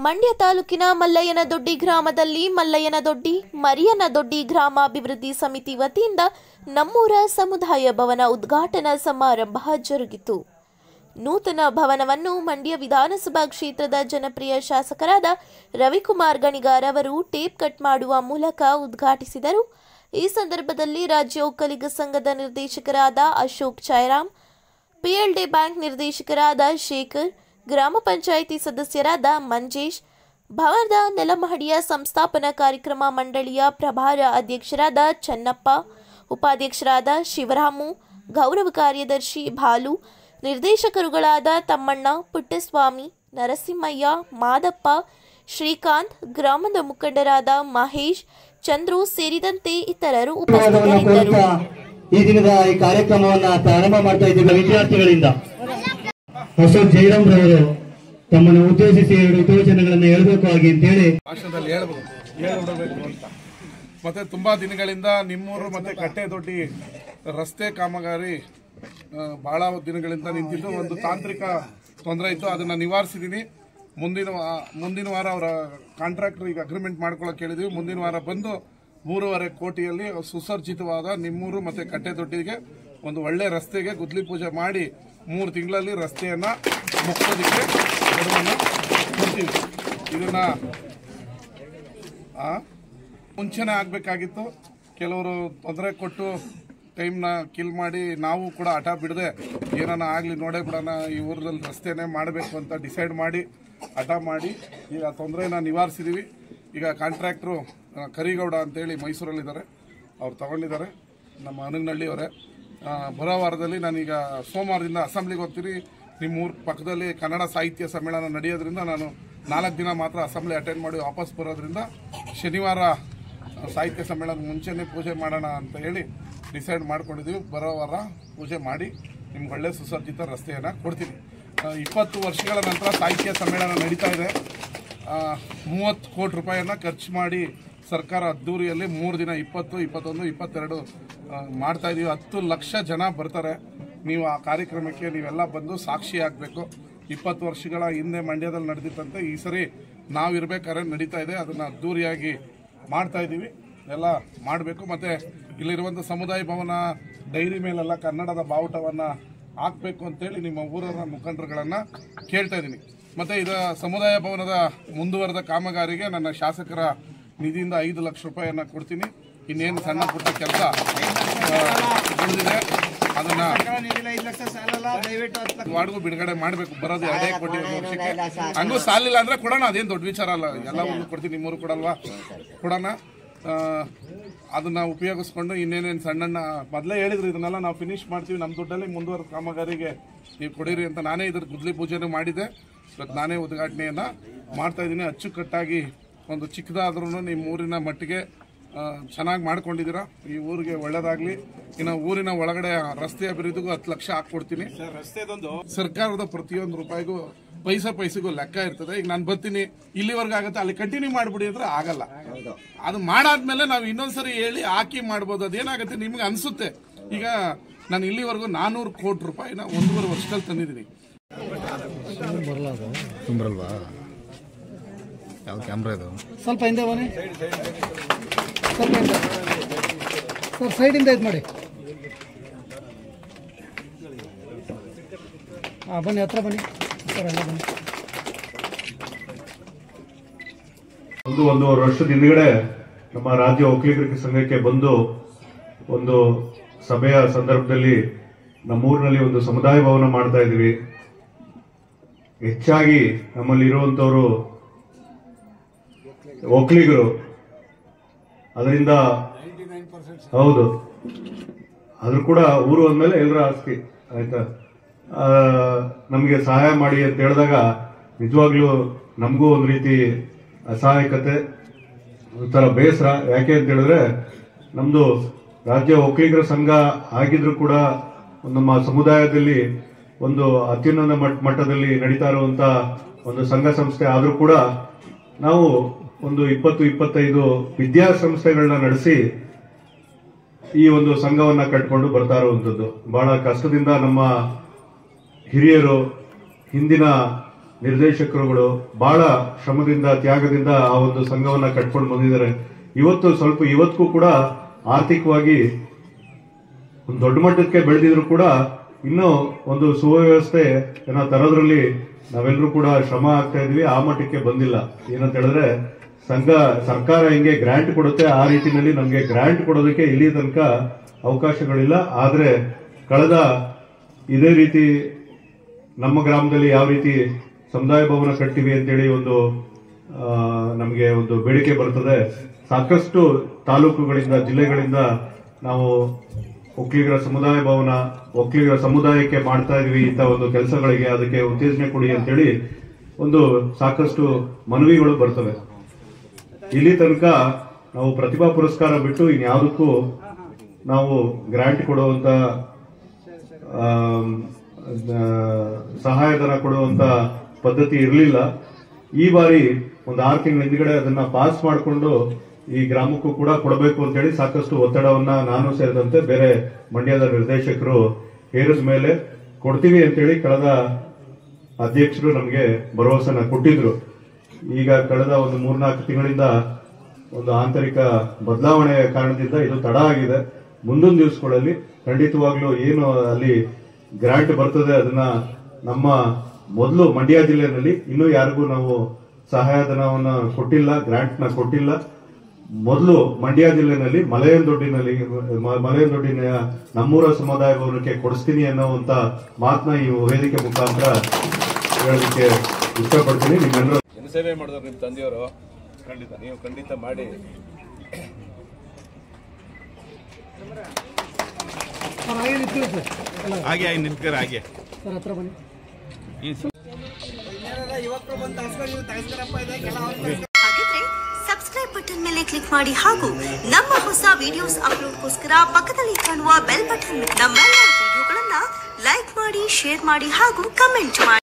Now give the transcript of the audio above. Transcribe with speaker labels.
Speaker 1: ಮಂಡ್ಯ ತಾಲೂಕಿನ ಮಲ್ಲಯ್ಯನದೊಡ್ಡಿ ಗ್ರಾಮದಲ್ಲಿ ಮಲ್ಲಯ್ಯನದೊಡ್ಡಿ ಮರಿಯನದೊಡ್ಡಿ ಗ್ರಾಮಾಭಿವೃದ್ಧಿ ಸಮಿತಿ ವತಿಯಿಂದ ನಮ್ಮೂರ ಸಮುದಾಯ ಭವನ ಉದ್ಘಾಟನಾ ಸಮಾರಂಭ ಜರುಗಿತು. ನೂತನ ಭವನವನ್ನು ಮಂಡ್ಯ ವಿಧಾನಸಭಾ ಕ್ಷೇತ್ರದ ಜನಪ್ರಿಯ ಶಾಸಕರಾದ ರವಿಕುಮಾರ್ ಗಣಿಗಾರ್ ಅವರು ಟೇಪ್ ಕಟ್ ಮಾಡುವ ಮೂಲಕ ಉದ್ಘಾಟಿಸಿದರು. ಈ ಸಂದರ್ಭದಲ್ಲಿ ರಾಜ್ಯ ಒಕ್ಕಲಿಗ ಸಂಘದ ನಿರ್ದೇಶಕರಾದ ಅಶೋಕ್ ಚಾಯ್ರಾಮ್, ಪಿಎಲ್ಡಿ ಬ್ಯಾಂಕ್ ನಿರ್ದೇಶಕರಾದ ಶೇಖರ್, ಗ್ರಾಮ ಪಂಚಾಯಿತಿ ಸದಸ್ಯರಾದ ಮಂಜೇಶ್, ಭವನದ ನೆಲಮಹಡಿಯ ಸಂಸ್ಥಾಪನಾ ಕಾರ್ಯಕ್ರಮ ಮಂಡಳಿಯ ಪ್ರಭಾರ ಅಧ್ಯಕ್ಷರಾದ ಚನ್ನಪ್ಪ, ಉಪಾಧ್ಯಕ್ಷರಾದ ಶಿವರಾಮು, ಗೌರವ ಕಾರ್ಯದರ್ಶಿ ಬಾಲು, ನಿರ್ದೇಶಕರುಗಳಾದ ತಮ್ಮಣ್ಣ, ಪುಟ್ಟಸ್ವಾಮಿ, ನರಸಿಂಹಯ್ಯ, ಮಾದಪ್ಪ, ಶ್ರೀಕಾಂತ್, ಗ್ರಾಮದ ಮುಖಂಡರಾದ ಮಹೇಶ್, ಚಂದ್ರು ಸೇರಿದಂತೆ ಇತರರು ಉಪಸ್ಥಿತರಿದ್ದರು.
Speaker 2: ಈ ದಿನದ ಈ ಕಾರ್ಯಕ್ರಮವನ್ನು ಪ್ರಾರಂಭ ಮಾಡ್ತಾ ಇದ್ದ ವಿದ್ಯಾರ್ಥಿಗಳಿಂದ ಅಶೋಕ್ ಜೈರಾಮ್ ರವರು ತಮ್ಮನ್ನು ಉದ್ದೇಶಿಸಿ 2 ಹಿತವಚನಗಳನ್ನು ಹೇಳಬೇಕು ಆಗಿ ಅಂತ ಹೇಳಿ
Speaker 3: ಭಾಷಣದಲ್ಲಿ ಹೇಳ್ಬಿಡಬೇಕು ಅಂತ. ಮತ್ತೆ ತುಂಬಾ ದಿನಗಳಿಂದ ನಿಮ್ಮೂರು ಮತ್ತೆ ಕಟ್ಟೆದೊಡ್ಡಿ ರಸ್ತೆ ಕಾಮಗಾರಿ ಬಹಳ ದಿನಗಳಿಂದ ನಿಂತಿದ್ದು, ಒಂದು ತಾಂತ್ರಿಕ ತೊಂದರೆ ಇತ್ತು, ಅದನ್ನ ನಿವಾರಿಸಿದೀನಿ. ಮುಂದಿನ ವಾರ ಅವರ ಕಾಂಟ್ರಾಕ್ಟರ್ ಈಗ ಅಗ್ರಿಮೆಂಟ್ ಮಾಡ್ಕೊಳ್ಳೋಕೆ ಹೇಳಿದೀವಿ. ಮುಂದಿನ ವಾರ ಬಂದು 3.5 ಕೋಟಿಯಲ್ಲಿ ಸುಸರ್ಜಿತವಾದ ನಿಮ್ಮೂರು ಮತ್ತೆ ಕಟ್ಟೆದೊಡ್ಡಿಗೆ ಒಂದು ಒಳ್ಳೆ ರಸ್ತೆಗೆ ಗುದ್ಲಿ ಪೂಜೆ ಮಾಡಿ 3 ತಿಂಗಳಲ್ಲಿ ರಸ್ತೆಯನ್ನ ಮುಗಿಸೋದಕ್ಕೆ ಗಡುವನ್ನು ಕೊಡ್ತೀವಿ. ಇದನ್ನ ಮುಂಚೆನೆ ಆಗ್ಬೇಕಾಗಿತ್ತು. ಕೆಲವರು ತೊಂದರೆ ಕೊಟ್ಟು ಟೈಮ್ನ ಕಿಲ್ ಮಾಡಿ ನಾವು ಕೂಡ ಹಠ ಬಿಡದೆ ಏನಾನ ಆಗಲಿ ನೋಡೇ ಬಿಡೋಣ, ಈ ಊರಲ್ಲಿ ರಸ್ತೆನೇ ಮಾಡಬೇಕು ಅಂತ ಡಿಸೈಡ್ ಮಾಡಿ ಹಠ ಮಾಡಿ ಈಗ ತೊಂದರೆನ ನಿವಾರಿಸಿದೀವಿ. ಈಗ ಕಾಂಟ್ರಾಕ್ಟ್ರು ಕರಿಗೌಡ ಅಂತೇಳಿ ಮೈಸೂರಲ್ಲಿದ್ದಾರೆ, ಅವ್ರು ತಗೊಂಡಿದ್ದಾರೆ, ನಮ್ಮ ಅನಗನಹಳ್ಳಿಯವರೇ. ಬರೋ ವಾರದಲ್ಲಿ ನಾನೀಗ ಸೋಮವಾರದಿಂದ ಅಸೆಂಬ್ಲಿಗೆ ಹೋಗ್ತೀನಿ. ನಿಮ್ಮೂರ ಪಕ್ಕದಲ್ಲಿ ಕನ್ನಡ ಸಾಹಿತ್ಯ ಸಮ್ಮೇಳನ ನಡೆಯೋದ್ರಿಂದ ನಾನು 4 ದಿನ ಮಾತ್ರ ಅಸೆಂಬ್ಲಿ ಅಟೆಂಡ್ ಮಾಡಿ ವಾಪಸ್ ಬರೋದ್ರಿಂದ ಶನಿವಾರ ಸಾಹಿತ್ಯ ಸಮ್ಮೇಳನ ಮುಂಚೆನೇ ಪೂಜೆ ಮಾಡೋಣ ಅಂತ ಹೇಳಿ ಡಿಸೈಡ್ ಮಾಡ್ಕೊಂಡಿದ್ದೀವಿ. ಬರೋ ವಾರ ಪೂಜೆ ಮಾಡಿ ನಿಮ್ಗೆ ಒಳ್ಳೆ ಸುಸಜ್ಜಿತ ರಸ್ತೆಯನ್ನು ಕೊಡ್ತೀನಿ. 20 ವರ್ಷಗಳ ನಂತರ ಸಾಹಿತ್ಯ ಸಮ್ಮೇಳನ ನಡೀತಾ ಇದೆ. 30 ಕೋಟಿ ರೂಪಾಯಿಯನ್ನು ಖರ್ಚು ಮಾಡಿ ಸರ್ಕಾರ ಅದ್ದೂರಿಯಲ್ಲಿ 3 ದಿನ 20, 21, 22 ಮಾಡ್ತಾ ಇದೀವಿ. 10 ಲಕ್ಷ ಜನ ಬರ್ತಾರೆ. ನೀವು ಆ ಕಾರ್ಯಕ್ರಮಕ್ಕೆ ನೀವೆಲ್ಲ ಬಂದು ಸಾಕ್ಷಿ ಆಗಬೇಕು. 20 ವರ್ಷಗಳ ಹಿಂದೆ ಮಂಡ್ಯದಲ್ಲಿ ನಡೆದಿತ್ತಂತೆ, ಈ ಸರಿ ನಾವಿರ್ಬೇಕಾದ್ರೆ ನಡೀತಾ ಇದೆ. ಅದನ್ನು ಅದ್ದೂರಿಯಾಗಿ ಮಾಡ್ತಾ ಇದ್ದೀವಿ. ಎಲ್ಲ ಮಾಡಬೇಕು. ಮತ್ತು ಇಲ್ಲಿರುವಂಥ ಸಮುದಾಯ ಭವನ ಡೈರಿ ಮೇಲೆಲ್ಲ ಕನ್ನಡದ ಬಾವುಟವನ್ನು ಹಾಕಬೇಕು ಅಂತೇಳಿ ನಿಮ್ಮ ಊರರ ಮುಖಂಡರುಗಳನ್ನು ಕೇಳ್ತಾ ಇದ್ದೀನಿ. ಮತ್ತು ಇದು ಸಮುದಾಯ ಭವನದ ಮುಂದುವರೆದ ಕಾಮಗಾರಿಗೆ ನನ್ನ ಶಾಸಕರ ನಿಧಿಯಿಂದ 5 ಲಕ್ಷ ರೂಪಾಯಿಯನ್ನು ಕೊಡ್ತೀನಿ. ಇನ್ನೇನು ಸಣ್ಣ ಪುಟ್ಟ ಕೆಲಸ ಉಳಿದಿದೆ ಅದನ್ನ ವಾರ್ಡ್ಗೂ ಬಿಡುಗಡೆ ಮಾಡಬೇಕು. ಬರೋದು 2 ಕೋಟಿ ವರ್ಷಕ್ಕೆ. ಹಂಗೂ ಸಾಲಿಲ್ಲ ಅಂದ್ರೆ ಕೊಡೋಣ, ಅದೇನು ದೊಡ್ಡ ವಿಚಾರ ಅಲ್ಲ. ಎಲ್ಲ ಊರು ಕೊಡ್ತೀನಿ, ನಿಮ್ಮೂರು ಕೊಡಲ್ವಾ, ಕೊಡೋಣ. ಅದನ್ನ ಉಪಯೋಗಿಸ್ಕೊಂಡು ಇನ್ನೇನೇನು ಸಣ್ಣ ಮೊದಲೇ ಹೇಳಿದ್ರು ಇದನ್ನೆಲ್ಲ ನಾವು ಫಿನಿಶ್ ಮಾಡ್ತೀವಿ, ನಮ್ಮ ದುಡ್ಡಲ್ಲಿ ಮುಂದುವರೆದ ಕಾಮಗಾರಿಗೆ ನೀವು ಕೊಡಿರಿ ಅಂತ ನಾನೇ ಇದ್ರ ಗುದ್ಲಿ ಪೂಜೆನೂ ಮಾಡಿದ್ದೆ. ಇವತ್ತು ನಾನೇ ಉದ್ಘಾಟನೆಯನ್ನು ಮಾಡ್ತಾ ಇದ್ದೀನಿ. ಅಚ್ಚುಕಟ್ಟಾಗಿ ಒಂದು ಚಿಕ್ಕದಾದ್ರೂ ನಿಮ್ಮ ಊರಿನ ಮಟ್ಟಿಗೆ ಚೆನ್ನಾಗಿ ಮಾಡ್ಕೊಂಡಿದ್ದೀರಾ. ಈ ಊರಿಗೆ ಒಳ್ಳೇದಾಗ್ಲಿ. ಇನ್ನು ಊರಿನ ಒಳಗಡೆ ರಸ್ತೆ ಅಭಿವೃದ್ಧಿಗೂ 10 ಲಕ್ಷ ಹಾಕ್ಕೊಡ್ತೀನಿ. ಸರ್ಕಾರದ ಪ್ರತಿಯೊಂದು ರೂಪಾಯಿಗೂ ಪೈಸೆಗೂ ಲೆಕ್ಕ ಇರ್ತದೆ. ಈಗ ನಾನು ಬರ್ತೀನಿ, ಇಲ್ಲಿವರೆಗೂ ಆಗುತ್ತೆ, ಅಲ್ಲಿ ಕಂಟಿನ್ಯೂ ಮಾಡ್ಬಿಡಿ ಅಂದ್ರೆ ಆಗಲ್ಲ. ಅದು ಮಾಡಾದ್ಮೇಲೆ ನಾವು ಇನ್ನೊಂದ್ಸರಿ ಹೇಳಿ ಹಾಕಿ ಮಾಡ್ಬೋದು. ಅದೇನಾಗುತ್ತೆ ನಿಮ್ಗೆ ಅನ್ಸುತ್ತೆ. ಈಗ ನಾನು ಇಲ್ಲಿವರೆಗೂ 400 ಕೋಟಿ ರೂಪಾಯಿನ 1.5 ವರ್ಷದಲ್ಲಿ ತಂದಿದ್ದೀನಿ.
Speaker 4: ತುಂಬರಲ್ವಾ ಯಾವ ಕ್ಯಾಮ್ರಾ ಇದು?
Speaker 2: ಸ್ವಲ್ಪ ಹಿಂದೆ ಬನ್ನಿ, ಸ್ವಲ್ಪ ಸರ್ ಸೈಡಿಂದ ಇದು ಮಾಡಿ. ಬನ್ನಿ, ಹತ್ರ ಬನ್ನಿ ಸರ್, ಎಲ್ಲ ಬನ್ನಿ.
Speaker 5: 1.5 ವರ್ಷದ ಹಿಂದ್ಗಡೆ ನಮ್ಮ ರಾಜ್ಯ ಒಕ್ಕಲಿಗರ ಸಂಘಕ್ಕೆ ಬಂದು ಒಂದು ಸಭೆಯ ಸಂದರ್ಭದಲ್ಲಿ ನಮ್ಮೂರಿನಲ್ಲಿ ಒಂದು ಸಮುದಾಯ ಭವನ ಮಾಡ್ತಾ ಇದೀವಿ. ಹೆಚ್ಚಾಗಿ ನಮ್ಮಲ್ಲಿ ಇರುವಂತವರು ಒಕ್ಕಲಿಗರು. ಅದರಿಂದ ಹೌದು, ಆದ್ರೂ ಕೂಡ ಊರು ಅಂದ್ಮೇಲೆ ಎಲ್ಲರ ಆಸ್ತಿ ಆಯ್ತಾ. ನಮಗೆ ಸಹಾಯ ಮಾಡಿ ಅಂತ ಹೇಳಿದಾಗ ನಿಜವಾಗ್ಲೂ ನಮಗೂ ಒಂದು ರೀತಿ ಅಸಹಾಯಕತೆ, ಒಂಥರ ಬೇಸರ. ಯಾಕೆ ಅಂತ ಹೇಳಿದ್ರೆ ನಮ್ದು ರಾಜ್ಯ ಒಕ್ಕಲಿಗರ ಸಂಘ ಆಗಿದ್ರು ಕೂಡ ನಮ್ಮ ಸಮುದಾಯದಲ್ಲಿ ಒಂದು ಅತ್ಯುನ್ನತ ಮಟ್ಟದಲ್ಲಿ ನಡೀತಾ ಇರುವಂತ ಒಂದು ಸಂಘ ಸಂಸ್ಥೆ ಆದ್ರೂ ಕೂಡ ನಾವು ಒಂದು 20-25 ವಿದ್ಯಾಸಂಸ್ಥೆಗಳನ್ನ ನಡೆಸಿ ಈ ಒಂದು ಸಂಘವನ್ನ ಕಟ್ಕೊಂಡು ಬರ್ತಾ ಇರುವಂತದ್ದು. ಬಹಳ ಕಷ್ಟದಿಂದ ನಮ್ಮ ಹಿರಿಯರು ಹಿಂದಿನ ನಿರ್ದೇಶಕರುಗಳು ಬಹಳ ಶ್ರಮದಿಂದ ತ್ಯಾಗದಿಂದ ಆ ಒಂದು ಸಂಘವನ್ನ ಕಟ್ಕೊಂಡು ಬಂದಿದ್ದಾರೆ. ಇವತ್ತಿಗೂ ಕೂಡ ಆರ್ಥಿಕವಾಗಿ ಒಂದು ದೊಡ್ಡ ಮಟ್ಟಕ್ಕೆ ಬೆಳೆದಿದ್ರು ಕೂಡ ಇನ್ನೂ ಒಂದು ಸುವ್ಯವಸ್ಥೆ ಏನೋ ತರೋದ್ರಲ್ಲಿ ನಾವೆಲ್ಲರೂ ಕೂಡ ಶ್ರಮ ಆಗ್ತಾ ಇದ್ವಿ. ಆ ಮಟ್ಟಕ್ಕೆ ಬಂದಿಲ್ಲ. ಏನಂತ ಹೇಳಿದ್ರೆ ಸರ್ಕಾರ ಹೆಂಗೆ ಗ್ರಾಂಟ್ ಕೊಡುತ್ತೆ ಆ ರೀತಿಯಲ್ಲಿ ನಮಗೆ ಗ್ರಾಂಟ್ ಕೊಡೋದಕ್ಕೆ ಇಲ್ಲಿ ತನಕ ಅವಕಾಶಗಳಿಲ್ಲ. ಆದ್ರೆ ಕಳೆದ ಇದೇ ರೀತಿ ನಮ್ಮ ಗ್ರಾಮದಲ್ಲಿ ಯಾವ ರೀತಿ ಸಮುದಾಯ ಭವನ ಕಟ್ತೀವಿ ಅಂತೇಳಿ ನಮಗೆ ಒಂದು ಬೇಡಿಕೆ ಬರ್ತದೆ. ಸಾಕಷ್ಟು ತಾಲೂಕುಗಳಿಂದ ಜಿಲ್ಲೆಗಳಿಂದ ನಾವು ಒಕ್ಕಲಿಗರ ಸಮುದಾಯ ಭವನ ಒಕ್ಕಲಿಗರ ಸಮುದಾಯಕ್ಕೆ ಮಾಡ್ತಾ ಇದೀವಿ ಇಂಥ ಒಂದು ಕೆಲಸಗಳಿಗೆ, ಅದಕ್ಕೆ ಉತ್ತೇಜನ ಕೊಡಿ ಅಂತೇಳಿ ಸಾಕಷ್ಟು ಮನವಿಗಳು ಬರ್ತವೆ. ಇಲ್ಲಿ ತನಕ ನಾವು ಪ್ರತಿಭಾ ಪುರಸ್ಕಾರ ಬಿಟ್ಟು ಇನ್ಯಾವುದಕ್ಕೂ ನಾವು ಗ್ರಾಂಟ್ ಕೊಡುವಂತ ಸಹಾಯಧನ ಕೊಡುವಂತ ಪದ್ಧತಿ ಇರಲಿಲ್ಲ. ಈ ಬಾರಿ ಒಂದು 6 ತಿಂಗಳ ಹಿಂದ್ಗಡೆ ಅದನ್ನ ಪಾಸ್ ಮಾಡಿಕೊಂಡು ಈ ಗ್ರಾಮಕ್ಕೂ ಕೂಡ ಕೊಡಬೇಕು ಅಂತೇಳಿ ಸಾಕಷ್ಟು ಒತ್ತಡವನ್ನ ನಾನು ಸೇರಿದಂತೆ ಬೇರೆ ಮಂಡ್ಯದ ನಿರ್ದೇಶಕರು ಹೇರಿದ ಮೇಲೆ ಕೊಡ್ತೀವಿ ಅಂತೇಳಿ ಕಳೆದ ಅಧ್ಯಕ್ಷರು ನಮಗೆ ಭರವಸೆನ ಕೊಟ್ಟಿದ್ರು. ಈಗ ಕಳೆದ ಒಂದು 3-4 ತಿಂಗಳಿಂದ ಒಂದು ಆಂತರಿಕ ಬದಲಾವಣೆಯ ಕಾರಣದಿಂದ ಇದು ತಡ ಆಗಿದೆ. ಮುಂದಿನ ದಿವಸಗಳಲ್ಲಿ ಖಂಡಿತವಾಗ್ಲೂ ಏನು ಅಲ್ಲಿ ಗ್ರಾಂಟ್ ಬರ್ತದೆ ಅದನ್ನ ನಮ್ಮ ಮೊದಲು ಮಂಡ್ಯ ಜಿಲ್ಲೆಯಲ್ಲಿ ಇನ್ನೂ ಯಾರಿಗೂ ನಾವು ಸಹಾಯಧನವನ್ನ ಕೊಟ್ಟಿಲ್ಲ, ಗ್ರಾಂಟ್ ನ ಕೊಟ್ಟಿಲ್ಲ. ಮೊದಲು ಮಂಡ್ಯ ಜಿಲ್ಲೆನಲ್ಲಿ ಮಲೆಯಂದೊಡ್ಡಿನ ನಮ್ಮೂರ ಸಮುದಾಯ ಭವನಕ್ಕೆ ಕೊಡಿಸ್ತೀನಿ ಅನ್ನೋಂತ ಮಾತನ್ನ ಈ ವೇದಿಕೆ ಮುಖಾಂತರ ಹೇಳಲಿಕ್ಕೆ ಇಷ್ಟಪಡ್ತೀನಿ. ನಿಮ್ಮೆಲ್ಲರೂ
Speaker 6: ಸೇವೆ ಮಾಡಿದ್ರು ನಿಮ್ಮ ತಂದೆಯವರು, ನೀವು ಖಂಡಿತ ಮಾಡಿ.
Speaker 4: ಹಾಗೆ ನಿಂತ್ಕರ ಹಾಗೆ
Speaker 7: ಹಾಗಿದ್ರೆ ಸಬ್ಸ್ಕ್ರೈಬ್ ಬಟನ್ ಮೇಲೆ ಕ್ಲಿಕ್ ಮಾಡಿ ಹಾಗೂ ನಮ್ಮ ಹೊಸ ವಿಡಿಯೋಸ್ ಅಪ್ಲೋಡ್ಗೋಸ್ಕರ ಪಕ್ಕದಲ್ಲಿ ಕಾಣುವ ಬೆಲ್ ಬಟನ್ ನಮ್ಮೆಲ್ಲ ವಿಡಿಯೋಗಳನ್ನ ಲೈಕ್ ಮಾಡಿ, ಶೇರ್ ಮಾಡಿ ಹಾಗೂ ಕಮೆಂಟ್ ಮಾಡಿ.